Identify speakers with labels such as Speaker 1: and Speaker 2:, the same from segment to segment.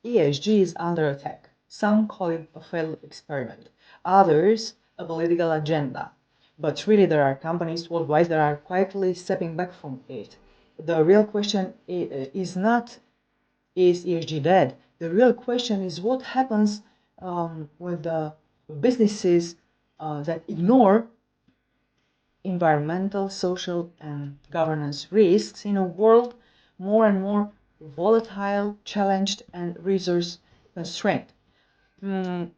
Speaker 1: ESG is under attack. Some call it a failed experiment, others a political agenda. But really, there are companies worldwide that are quietly stepping back from it. The real question is not, is ESG dead? The real question is what happens with the businesses that ignore environmental, social, and governance risks in a world more and more volatile, challenged, and resource constrained. Mm,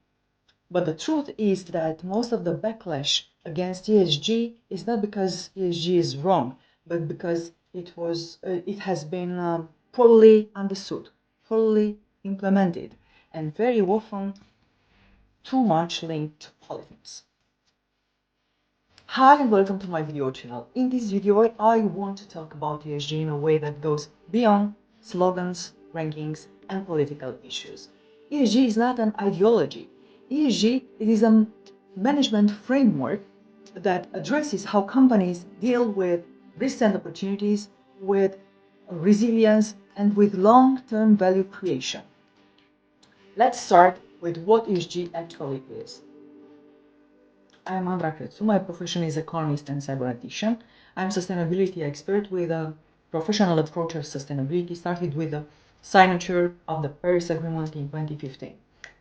Speaker 1: but the truth is that most of the backlash against ESG is not because ESG is wrong, but because it has been poorly understood, poorly implemented, and very often too much linked to politics. Hi and welcome to my video channel. In this video I want to talk about ESG in a way that goes beyond slogans, rankings and political issues. ESG is not an ideology. ESG is a management framework that addresses how companies deal with risks and opportunities, with resilience and with long-term value creation. Let's start with what ESG actually is. I am Andra Crețu. My profession is economist and cybernetician. I'm a sustainability expert with a professional approach of sustainability started with the signature of the Paris Agreement in 2015.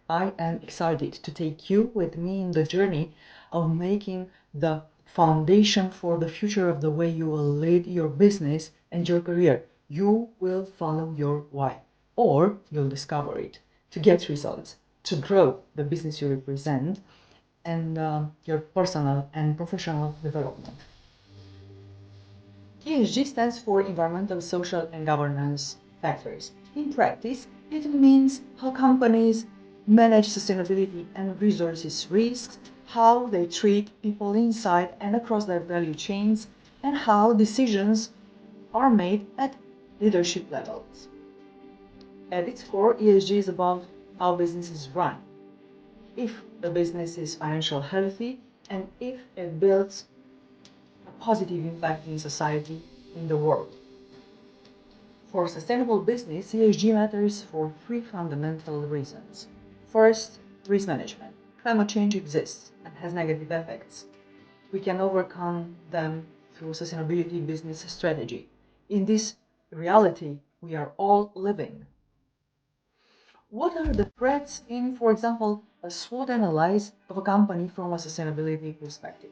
Speaker 1: I am excited to take you with me in the journey of making the foundation for the future of the way you will lead your business and your career. You will follow your why, or you'll discover it to get results, to grow the business you represent, and your personal and professional development. ESG stands for environmental, social, and governance factors. In practice, it means how companies manage sustainability and resources risks, how they treat people inside and across their value chains, and how decisions are made at leadership levels. At its core, ESG is about how businesses run, if the business is financially healthy, and if it builds a positive impact in society, in the world. For sustainable business, ESG matters for three fundamental reasons. First, risk management. Climate change exists and has negative effects. We can overcome them through sustainability business strategy. In this reality we are all living. What are the threats in, for example, a SWOT analysis of a company from a sustainability perspective?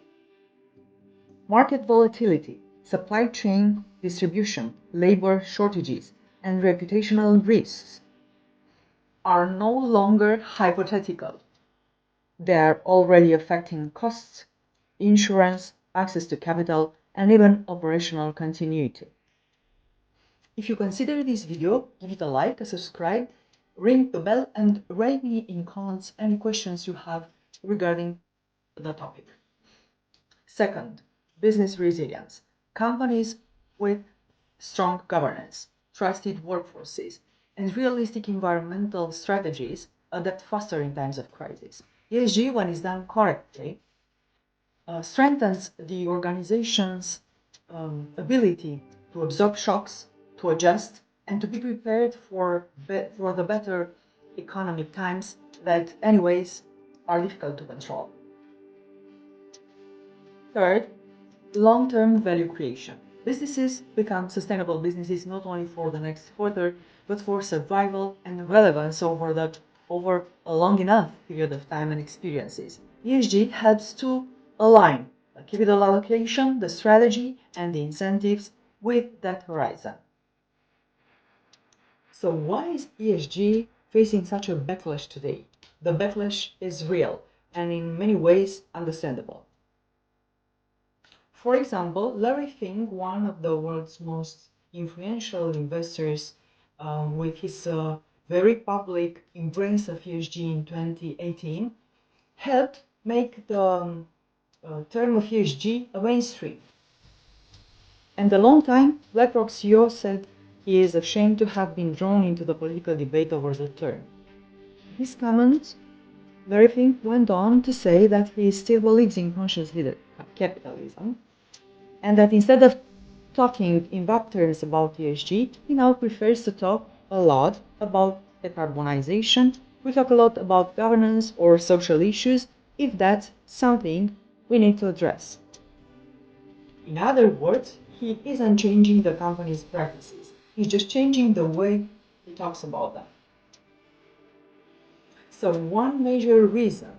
Speaker 1: Market volatility, supply chain distribution, labor shortages, and reputational risks are no longer hypothetical. They are already affecting costs, insurance, access to capital, and even operational continuity. If you consider this video, give it a like, a subscribe, ring the bell, and write me in comments any questions you have regarding the topic. Second, business resilience. Companies with strong governance, trusted workforces, and realistic environmental strategies adapt faster in times of crisis. ESG, when it's done correctly, strengthens the organization's ability to absorb shocks, to adjust, and to be prepared for the better economic times that anyways are difficult to control. Third, long-term value creation. Businesses become sustainable businesses not only for the next quarter, but for survival and relevance over a long enough period of time and experiences. ESG helps to align the capital allocation, the strategy, and the incentives with that horizon. So why is ESG facing such a backlash today? The backlash is real and in many ways understandable. For example, Larry Fink, one of the world's most influential investors, with his very public embrace of ESG in 2018, helped make the term of ESG a mainstream. And a long time, BlackRock CEO said he is ashamed to have been drawn into the political debate over the term. His comment, Larry Fink went on to say that he still believes in conscious capitalism, and that instead of talking in vague terms about ESG, he now prefers to talk a lot about decarbonization, we talk a lot about governance or social issues if that's something we need to address. In other words, he isn't changing the company's practices. He's just changing the way he talks about them. So one major reason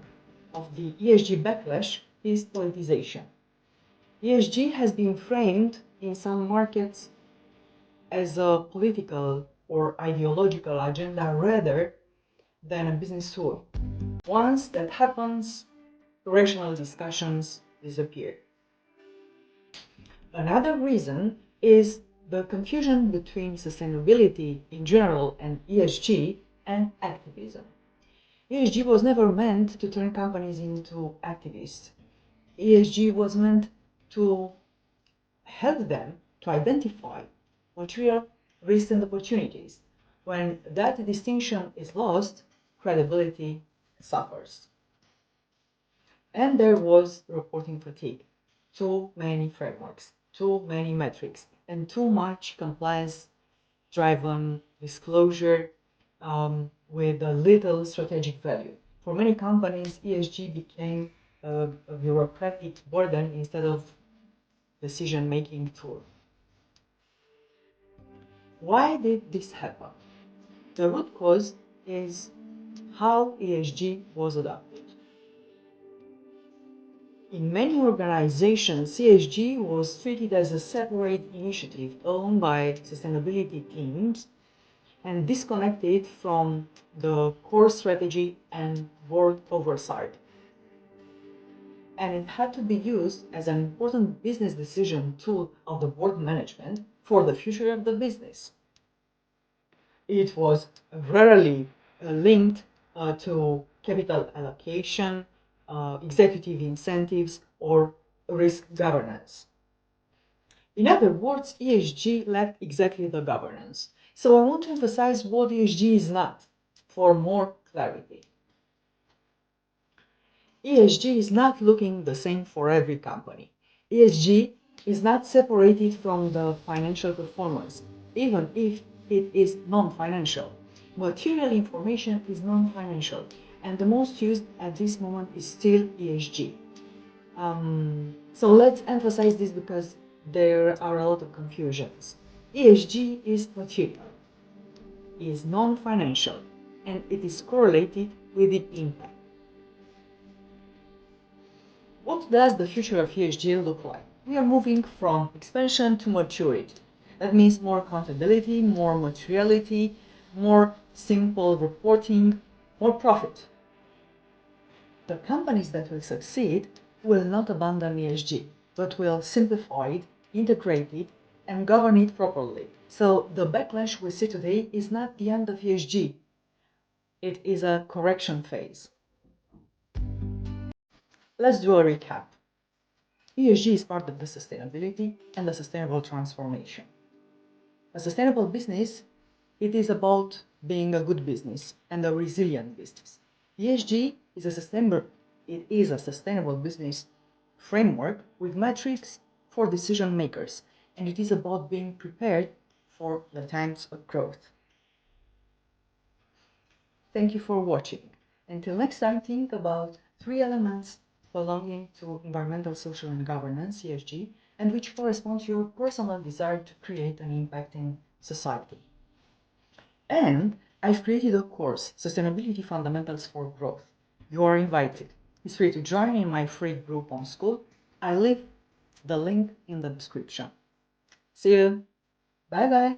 Speaker 1: of the ESG backlash is politicization. ESG has been framed in some markets as a political or ideological agenda rather than a business tool. Once that happens, rational discussions disappear. Another reason is the confusion between sustainability in general and ESG and activism. ESG was never meant to turn companies into activists. ESG was meant to help them to identify material risks and opportunities. When that distinction is lost, credibility suffers. And there was reporting fatigue. Too many frameworks, too many metrics, and too much compliance-driven disclosure with a little strategic value. For many companies, ESG became a bureaucratic burden instead of decision-making tool. Why did this happen? The root cause is how ESG was adopted. In many organizations, ESG was treated as a separate initiative owned by sustainability teams and disconnected from the core strategy and board oversight. And it had to be used as an important business decision tool of the board management for the future of the business. It was rarely linked to capital allocation, executive incentives, or risk governance. In other words, ESG lacked exactly the governance. So I want to emphasize what ESG is not for more clarity. ESG is not looking the same for every company. ESG is not separated from the financial performance, even if it is non-financial. Material information is non-financial, and the most used at this moment is still ESG. So let's emphasize this because there are a lot of confusions. ESG is material, is non-financial, and it is correlated with the impact. What does the future of ESG look like? We are moving from expansion to maturity. That means more accountability, more materiality, more simple reporting, more profit. The companies that will succeed will not abandon ESG, but will simplify it, integrate it, and govern it properly. So the backlash we see today is not the end of ESG. It is a correction phase. Let's do a recap. ESG is part of the sustainability and the sustainable transformation. A sustainable business, it is about being a good business and a resilient business. ESG is a sustainable business framework with metrics for decision makers, and it is about being prepared for the times of growth. Thank you for watching. Until next time, think about 3 elements belonging to environmental, social, and governance, ESG, and which correspond to your personal desire to create an impact in society. And I've created a course, Sustainability Fundamentals for Growth. You are invited. It's free to join in my free group on School. I leave the link in the description. See you. Bye bye.